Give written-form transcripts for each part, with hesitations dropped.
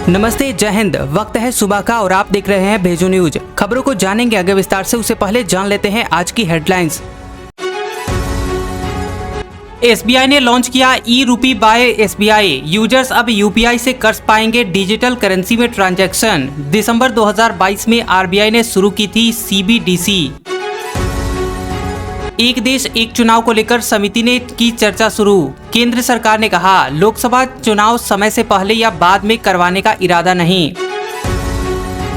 नमस्ते, जय हिंद। वक्त है सुबह का और आप देख रहे हैं भेजो न्यूज। खबरों को जानेंगे आगे विस्तार से, उससे पहले जान लेते हैं आज की हेडलाइंस। एसबीआई ने लॉन्च किया ई-रूपी बाय एसबीआई। यूजर्स अब यूपीआई से कर पाएंगे डिजिटल करेंसी में ट्रांजैक्शन। दिसंबर 2022 में आरबीआई ने शुरू की थी सीबीडीसी। एक देश एक चुनाव को लेकर समिति ने की चर्चा शुरू। केंद्र सरकार ने कहा, लोकसभा चुनाव समय से पहले या बाद में करवाने का इरादा नहीं।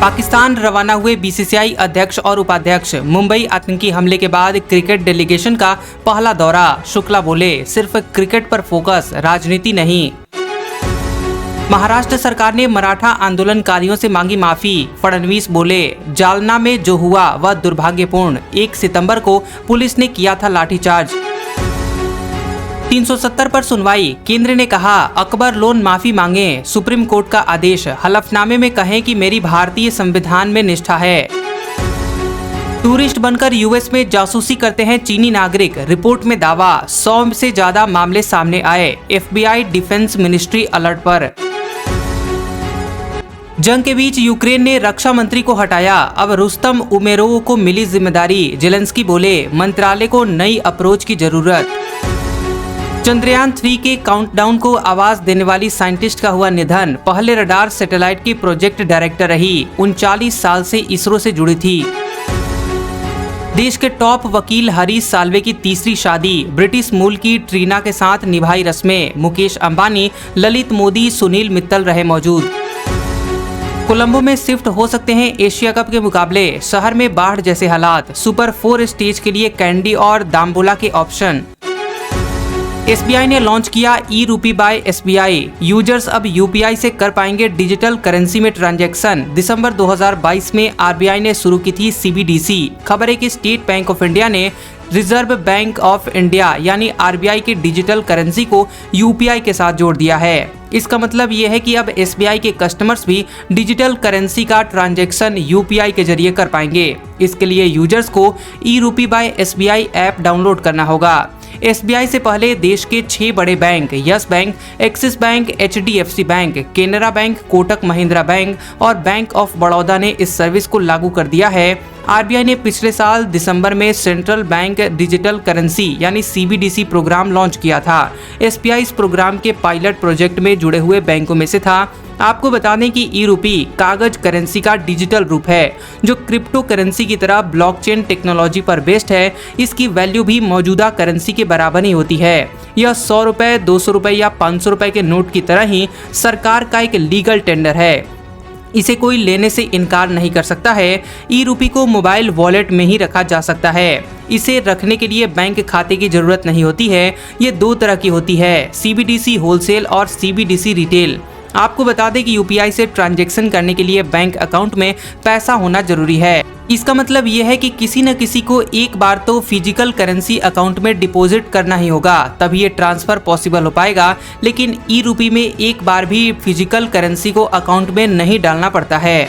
पाकिस्तान रवाना हुए बीसीसीआई अध्यक्ष और उपाध्यक्ष। मुंबई आतंकी हमले के बाद क्रिकेट डेलीगेशन का पहला दौरा। शुक्ला बोले, सिर्फ क्रिकेट पर फोकस, राजनीति नहीं। महाराष्ट्र सरकार ने मराठा आंदोलनकारियों से मांगी माफी। फडणवीस बोले, जालना में जो हुआ वह दुर्भाग्यपूर्ण। 1 सितंबर को पुलिस ने किया था लाठीचार्ज। 370 पर सुनवाई। केंद्र ने कहा, अकबर लोन माफी मांगे। सुप्रीम कोर्ट का आदेश। हलफनामे में कहें कि मेरी भारतीय संविधान में निष्ठा है। टूरिस्ट बनकर यूएस में जासूसी करते हैं चीनी नागरिक। रिपोर्ट में दावा, 100 से ज्यादा मामले सामने आए। एफबीआई डिफेंस मिनिस्ट्री अलर्ट पर। जंग के बीच यूक्रेन ने रक्षा मंत्री को हटाया। अब रुस्तम उमेरोव को मिली जिम्मेदारी। जेलेंस्की बोले, मंत्रालय को नई अप्रोच की जरूरत। चंद्रयान 3 के काउंटडाउन को आवाज देने वाली साइंटिस्ट का हुआ निधन। पहले रडार सैटेलाइट की प्रोजेक्ट डायरेक्टर रही। 39 साल से इसरो से जुड़ी थी। देश के टॉप वकील हरीश साल्वे की तीसरी शादी। ब्रिटिश मूल की ट्रीना के साथ निभाई रस्में। मुकेश अंबानी, ललित मोदी, सुनील मित्तल रहे मौजूद। कोलंबो में शिफ्ट हो सकते हैं एशिया कप के मुकाबले। शहर में बाढ़ जैसे हालात। सुपर 4 स्टेज के लिए कैंडी और दाम्बोला के ऑप्शन। एसबीआई ने लॉन्च किया ई-रूपी बाय एसबीआई। यूजर्स अब यूपीआई से कर पाएंगे डिजिटल करेंसी में ट्रांजैक्शन। दिसंबर 2022 में आरबीआई ने शुरू की थी सीबीडीसी। खबर है कि स्टेट बैंक ऑफ इंडिया ने रिजर्व बैंक ऑफ इंडिया यानी आरबीआई की डिजिटल करेंसी को यूपीआई के साथ जोड़ दिया है। इसका मतलब ये है कि अब एसबीआई के कस्टमर्स भी डिजिटल करेंसी का ट्रांजैक्शन यूपीआई के जरिए कर पाएंगे। इसके लिए यूजर्स को e rupee by SBI app download करना होगा। एसबीआई से पहले देश के 6 बड़े bank yes bank, axis bank, HDFC bank, Canara bank, Kotak Mahindra bank और बैंक ऑफ बड़ौदा ने इस सर्विस को लागू कर दिया है। आरबीआई ने पिछले साल दिसंबर में सेंट्रल बैंक डिजिटल करेंसी यानी सीबीडीसी प्रोग्राम लॉन्च किया था। एसबीआई इस प्रोग्राम के पायलट प्रोजेक्ट में जुड़े हुए बैंकों में से था। आपको बता दें कि ई-रूपी कागज करेंसी का डिजिटल रूप है जो क्रिप्टो करेंसी की तरह ब्लॉकचेन टेक्नोलॉजी पर बेस्ड है। इसकी वैल्यू भी मौजूदा करेंसी के बराबर ही होती है। यह 100 रुपए, 200 रुपए या 500 रुपए के नोट की तरह ही सरकार का एक लीगल टेंडर है। इसे कोई लेने से इनकार नहीं कर सकता है। ई-रूपी को मोबाइल वॉलेट में ही रखा जा सकता है। इसे रखने के लिए बैंक खाते की जरूरत नहीं होती है। ये 2 तरह की होती है, सीबीडीसी होलसेल और सीबीडीसी रिटेल। आपको बता दें कि यूपीआई से ट्रांजैक्शन करने के लिए बैंक अकाउंट में पैसा होना जरूरी है। इसका मतलब ये है कि किसी न किसी को एक बार तो फिजिकल करेंसी अकाउंट में डिपॉजिट करना ही होगा, तभी ये ट्रांसफर पॉसिबल हो पाएगा। लेकिन ई-रूपी में एक बार भी फिजिकल करेंसी को अकाउंट में नहीं डालना पड़ता है।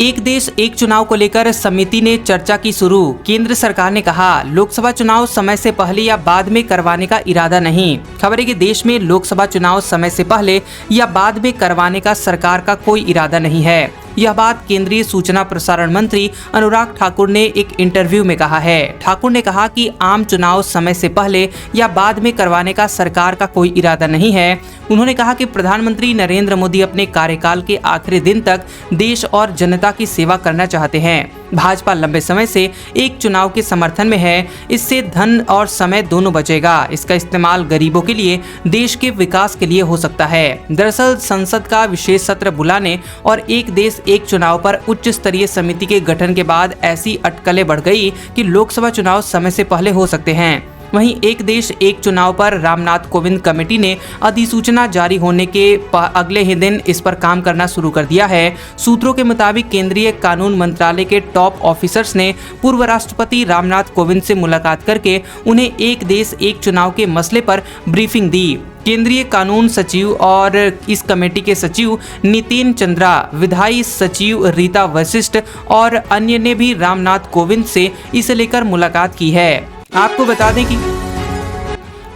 एक देश एक चुनाव को लेकर समिति ने चर्चा की शुरू। केंद्र सरकार ने कहा, लोकसभा चुनाव समय से पहले या बाद में करवाने का इरादा नहीं। खबर है कि देश में लोकसभा चुनाव समय से पहले या बाद में करवाने का सरकार का कोई इरादा नहीं है। यह बात केंद्रीय सूचना प्रसारण मंत्री अनुराग ठाकुर ने एक इंटरव्यू में कहा है। ठाकुर ने कहा कि आम चुनाव समय से पहले या बाद में करवाने का सरकार का कोई इरादा नहीं है। उन्होंने कहा कि प्रधानमंत्री नरेंद्र मोदी अपने कार्यकाल के आखिरी दिन तक देश और जनता की सेवा करना चाहते हैं। भाजपा लंबे समय से एक चुनाव के समर्थन में है। इससे धन और समय दोनों बचेगा। इसका इस्तेमाल गरीबों के लिए, देश के विकास के लिए हो सकता है। दरअसल संसद का विशेष सत्र बुलाने और एक देश एक चुनाव पर उच्च स्तरीय समिति के गठन के बाद ऐसी अटकलें बढ़ गई कि लोकसभा चुनाव समय से पहले हो सकते हैं। वहीं एक देश एक चुनाव पर रामनाथ कोविंद कमेटी ने अधिसूचना जारी होने के अगले ही दिन इस पर काम करना शुरू कर दिया है। सूत्रों के मुताबिक केंद्रीय कानून मंत्रालय के टॉप ऑफिसर्स ने पूर्व राष्ट्रपति रामनाथ कोविंद से मुलाकात करके उन्हें एक देश एक चुनाव के मसले पर ब्रीफिंग दी। केंद्रीय कानून सचिव और इस कमेटी के सचिव नितिन चंद्रा, विधायी सचिव रीता वशिष्ठ और अन्य ने भी रामनाथ कोविंद से इसे लेकर मुलाकात की है। आपको बता दें कि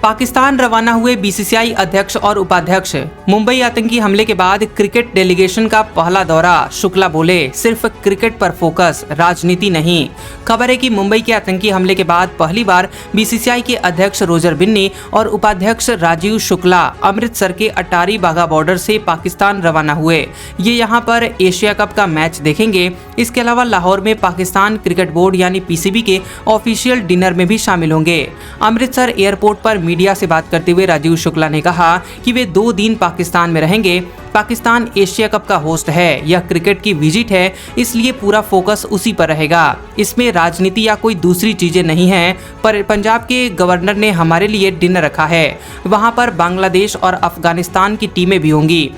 पाकिस्तान रवाना हुए बीसीसीआई अध्यक्ष और उपाध्यक्ष। मुंबई आतंकी हमले के बाद क्रिकेट डेलीगेशन का पहला दौरा। शुक्ला बोले, सिर्फ क्रिकेट पर फोकस, राजनीति नहीं। खबर है कि मुंबई के आतंकी हमले के बाद पहली बार बीसीसीआई के अध्यक्ष रोजर बिन्नी और उपाध्यक्ष राजीव शुक्ला अमृतसर के अटारी बाघा बॉर्डर से पाकिस्तान रवाना हुए। ये यहाँ पर एशिया कप का मैच देखेंगे। इसके अलावा लाहौर में पाकिस्तान क्रिकेट बोर्ड यानी पीसीबी के ऑफिशियल डिनर में भी शामिल होंगे। अमृतसर एयरपोर्ट पर मीडिया से बात करते हुए राजीव शुक्ला ने कहा कि वे 2 दिन पाकिस्तान में रहेंगे। पाकिस्तान एशिया कप का होस्ट है, यह क्रिकेट की विजिट है, इसलिए पूरा फोकस उसी पर रहेगा। इसमें राजनीति या कोई दूसरी चीजें नहीं है। पर पंजाब के गवर्नर ने हमारे लिए डिनर रखा है, वहां पर बांग्लादेश और अफगानिस्तान की टीमें भी होंगी।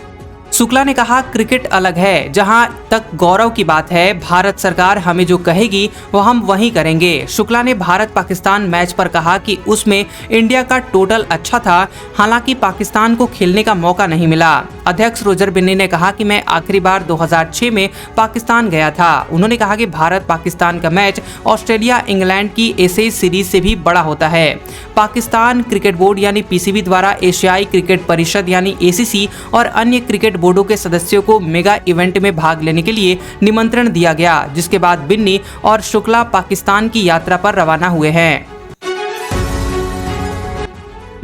शुक्ला ने कहा, क्रिकेट अलग है। जहां तक गौरव की बात है, भारत सरकार हमें जो कहेगी वो हम वही करेंगे। शुक्ला ने भारत पाकिस्तान मैच पर कहा कि उसमें इंडिया का टोटल अच्छा था, हालांकि पाकिस्तान को खेलने का मौका नहीं मिला। अध्यक्ष रोजर बिन्नी ने कहा कि मैं आखिरी बार 2006 में पाकिस्तान गया था। उन्होंने कहा कि भारत पाकिस्तान का मैच ऑस्ट्रेलिया इंग्लैंड की एशियाई सीरीज से भी बड़ा होता है। पाकिस्तान क्रिकेट बोर्ड यानी पीसीबी द्वारा एशियाई क्रिकेट परिषद यानी एसीसी और अन्य क्रिकेट बोर्डों के सदस्यों को मेगा इवेंट में भाग लेने के लिए निमंत्रण दिया गया, जिसके बाद बिन्नी और शुक्ला पाकिस्तान की यात्रा पर रवाना हुए हैं।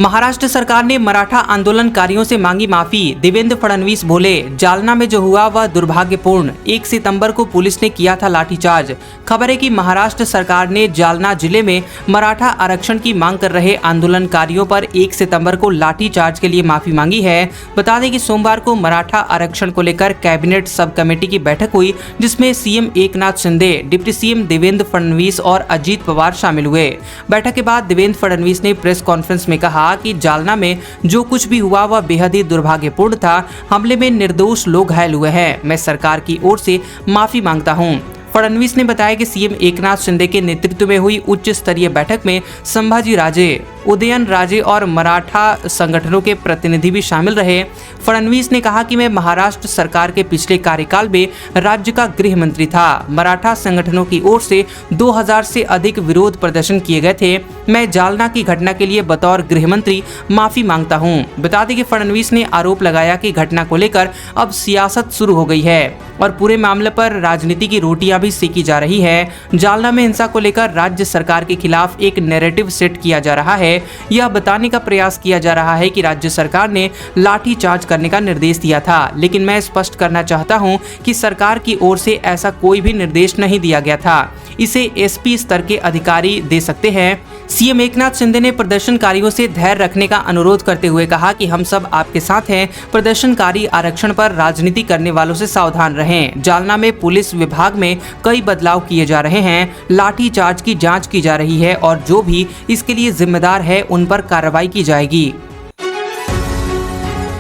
महाराष्ट्र सरकार ने मराठा आंदोलनकारियों से मांगी माफी। देवेंद्र फडणवीस बोले, जालना में जो हुआ वह दुर्भाग्यपूर्ण। 1 सितंबर को पुलिस ने किया था लाठीचार्ज। खबर है कि महाराष्ट्र सरकार ने जालना जिले में मराठा आरक्षण की मांग कर रहे आंदोलनकारियों पर 1 सितंबर को लाठीचार्ज के लिए माफी मांगी है। बता दें कि सोमवार को मराठा आरक्षण को लेकर कैबिनेट सब कमेटी की बैठक हुई, जिसमें CM Eknath Shinde, deputy CM Devendra Fadnavis और अजीत पवार शामिल हुए। बैठक के बाद देवेंद्र फडणवीस ने प्रेस कॉन्फ्रेंस में कहा कि जालना में जो कुछ भी हुआ वह बेहद ही दुर्भाग्यपूर्ण था। हमले में निर्दोष लोग घायल हुए हैं। मैं सरकार की ओर से माफी मांगता हूं। फडणवीस ने बताया कि सीएम एकनाथ शिंदे के नेतृत्व में हुई उच्च स्तरीय बैठक में संभाजी राजे, उदयन राजे और मराठा संगठनों के प्रतिनिधि भी शामिल रहे। फडणवीस ने कहा कि मैं महाराष्ट्र सरकार के पिछले कार्यकाल में राज्य का गृह मंत्री था। मराठा संगठनों की ओर से 2000 से अधिक विरोध प्रदर्शन किए गए थे। मैं जालना की घटना के लिए बतौर गृह मंत्री माफी मांगता हूं। बता दें कि फडणवीस ने आरोप लगाया कि घटना को लेकर अब सियासत शुरू हो गई है और पूरे मामले पर राजनीति की रोटियां भी सेकी जा रही है। जालना में हिंसा को लेकर राज्य सरकार के खिलाफ एक नैरेटिव सेट किया जा रहा है। यह बताने का प्रयास किया जा रहा है कि राज्य सरकार ने लाठी चार्ज करने का निर्देश दिया था, लेकिन मैं स्पष्ट करना चाहता हूं कि सरकार की ओर से ऐसा कोई भी निर्देश नहीं दिया गया था। इसे एसपी स्तर के अधिकारी दे सकते हैं। सीएम एकनाथ शिंदे ने प्रदर्शनकारियों से धैर्य रखने का अनुरोध करते हुए कहा कि हम सब आपके साथ हैं। प्रदर्शनकारी आरक्षण पर राजनीति करने वालों से सावधान रहें। जालना में पुलिस विभाग में कई बदलाव किए जा रहे हैं। लाठी चार्ज की जांच की जा रही है और जो भी इसके लिए जिम्मेदार है उन पर कार्रवाई की जाएगी।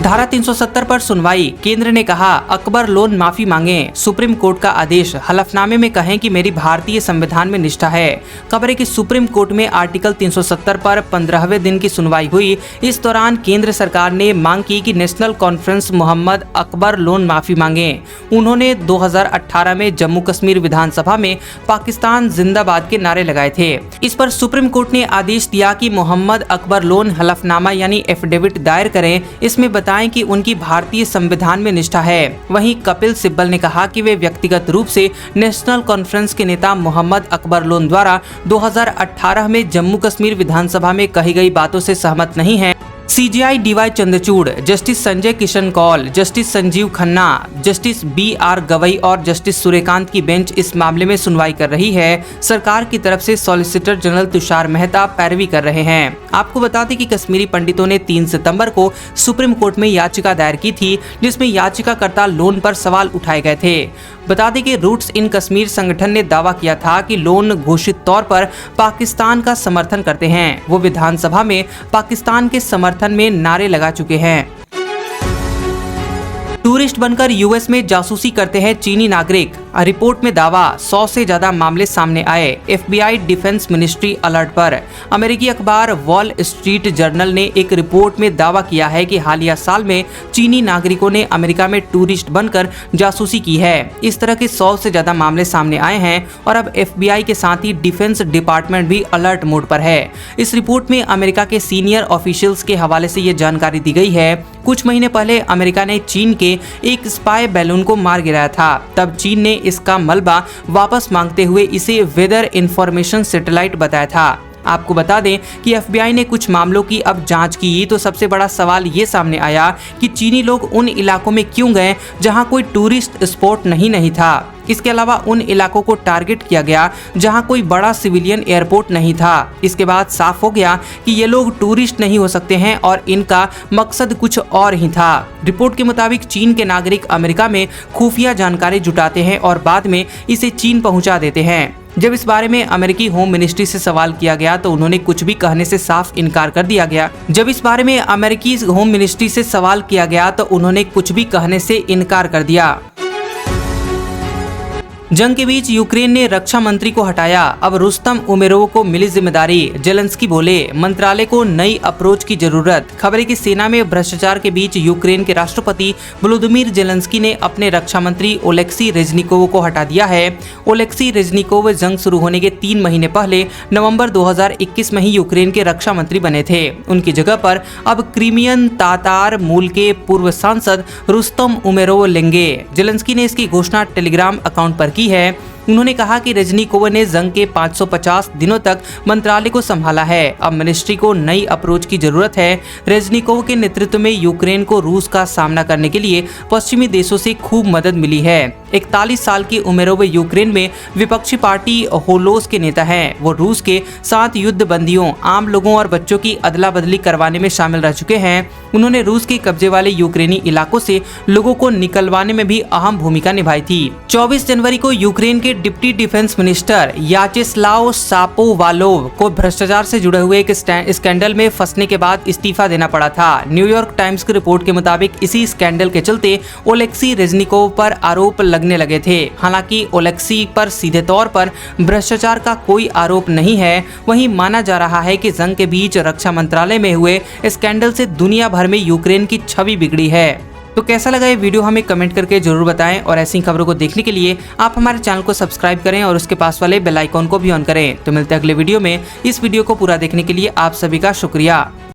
धारा 370 पर सुनवाई। केंद्र ने कहा, अकबर लोन माफी मांगे। सुप्रीम कोर्ट का आदेश। हलफनामे में कहें कि मेरी भारतीय संविधान में निष्ठा है। खबर है कि सुप्रीम कोर्ट में आर्टिकल 370 पर 15वें दिन की सुनवाई हुई। इस दौरान केंद्र सरकार ने मांग की कि नेशनल कॉन्फ्रेंस मोहम्मद अकबर लोन माफी मांगे। उन्होंने 2018 में जम्मू कश्मीर विधानसभा में पाकिस्तान जिंदाबाद के नारे लगाए थे। इस पर सुप्रीम कोर्ट ने आदेश दिया कि मोहम्मद अकबर लोन हलफनामा यानी एफिडेविट दायर करें। इसमें बताएं कि उनकी भारतीय संविधान में निष्ठा है। वहीं कपिल सिब्बल ने कहा कि वे व्यक्तिगत रूप से नेशनल कॉन्फ्रेंस के नेता मोहम्मद अकबर लोन द्वारा 2018 में जम्मू कश्मीर विधानसभा में कही गई बातों से सहमत नहीं हैं। CJI DY Chandrachud, justice Sanjay Kishan Kaul, justice Sanjiv Khanna, justice BR Gavai और जस्टिस सूर्यकांत की बेंच इस मामले में सुनवाई कर रही है। सरकार की तरफ से सॉलिसिटर जनरल तुषार मेहता पैरवी कर रहे हैं। आपको बता दें कि कश्मीरी पंडितों ने 3 सितंबर को सुप्रीम कोर्ट में याचिका दायर की थी, जिसमें याचिकाकर्ता लोन पर सवाल उठाए गए थे। बता दें कि रूट्स इन कश्मीर संगठन ने दावा किया था कि लोन घोषित तौर पर पाकिस्तान का समर्थन करते हैं। वो विधानसभा में पाकिस्तान के समर्थन में नारे लगा चुके हैं। टूरिस्ट बनकर यूएस में जासूसी करते हैं चीनी नागरिक। रिपोर्ट में दावा 100 से ज्यादा मामले सामने आए। FBI डिफेंस मिनिस्ट्री अलर्ट पर। अमेरिकी अखबार वॉल स्ट्रीट जर्नल ने एक रिपोर्ट में दावा किया है कि हालिया साल में चीनी नागरिकों ने अमेरिका में टूरिस्ट बनकर जासूसी की है। इस तरह के 100 से ज्यादा मामले सामने आए हैं और अब FBI के साथ ही डिफेंस डिपार्टमेंट भी अलर्ट मोड पर है। इस रिपोर्ट में अमेरिका के सीनियर ऑफिशियल्स के हवाले से ये जानकारी दी गई है। कुछ महीने पहले अमेरिका ने चीन के एक स्पाई बैलून को मार गिराया था। तब चीन ने इसका मलबा वापस मांगते हुए इसे वेदर इंफॉर्मेशन सैटेलाइट बताया था। आपको बता दें कि FBI ने कुछ मामलों की अब जांच की तो सबसे बड़ा सवाल ये सामने आया कि चीनी लोग उन इलाकों में क्यों गए जहां कोई टूरिस्ट स्पॉट नहीं था। इसके अलावा उन इलाकों को टारगेट किया गया जहां कोई बड़ा सिविलियन एयरपोर्ट नहीं था। इसके बाद साफ हो गया कि ये लोग टूरिस्ट नहीं हो सकते हैं और इनका मकसद कुछ और ही था। रिपोर्ट के मुताबिक चीन के नागरिक अमेरिका में खुफिया जानकारी जुटाते हैं और बाद में इसे चीन पहुंचा देते हैं। जब इस बारे में अमेरिकी होम मिनिस्ट्री से सवाल किया गया तो उन्होंने कुछ भी कहने से साफ इनकार कर दिया गया। जंग के बीच यूक्रेन ने रक्षा मंत्री को हटाया, अब रुस्तम उमेरोव को मिली जिम्मेदारी। जेलेंस्की बोले, मंत्रालय को नई अप्रोच की जरूरत। खबरें कि सेना में भ्रष्टाचार के बीच यूक्रेन के राष्ट्रपति वोलोदिमीर जेलेंस्की ने अपने रक्षा मंत्री ओलेक्सी रेजनिकोव को हटा दिया है। ओलेक्सी रेजनिकोव जंग शुरू होने के 3 महीने पहले नवंबर 2021 में ही यूक्रेन के रक्षा मंत्री बने थे। उनकी जगह पर अब क्रीमियन तातार मूल के पूर्व सांसद रुस्तम उमेरोव लेंगे। जेलेंस्की ने इसकी घोषणा टेलीग्राम अकाउंट पर की है। उन्होंने कहा कि रेजनिकोव ने जंग के 550 दिनों तक मंत्रालय को संभाला है। अब मिनिस्ट्री को नई अप्रोच की जरूरत है। रेजनिकोव के नेतृत्व में यूक्रेन को रूस का सामना करने के लिए पश्चिमी देशों से खूब मदद मिली है। 41 साल की उमेरोव यूक्रेन में विपक्षी पार्टी होलोस के नेता हैं। वो रूस के 7 युद्ध बंदियों, आम लोगों और बच्चों की अदला बदली करवाने में शामिल रह चुके हैं। उन्होंने रूस के कब्जे वाले यूक्रेनी इलाकों से लोगों को निकलवाने में भी अहम भूमिका निभाई थी। 24 जनवरी को यूक्रेन के डिप्टी डिफेंस मिनिस्टर याचेस्लाव शापोवालोव को भ्रष्टाचार से जुड़े हुए एक स्कैंडल में फंसने के बाद इस्तीफा देना पड़ा था। न्यूयॉर्क टाइम्स की रिपोर्ट के मुताबिक इसी स्कैंडल के चलते ओलेक्सी रेजनिकोव पर आरोप लगने लगे थे। हालांकि ओलेक्सी पर सीधे तौर पर भ्रष्टाचार का कोई आरोप नहीं है। वहीं माना जा रहा है कि जंग के बीच रक्षा मंत्रालय में हुए स्कैंडल से दुनिया भर में यूक्रेन की छवि बिगड़ी है। तो कैसा लगा ये वीडियो हमें कमेंट करके जरूर बताएं और ऐसी खबरों को देखने के लिए आप हमारे चैनल को सब्सक्राइब करें और उसके पास वाले बेल आइकॉन को भी ऑन करें। तो मिलते हैं अगले वीडियो में। इस वीडियो को पूरा देखने के लिए आप सभी का शुक्रिया।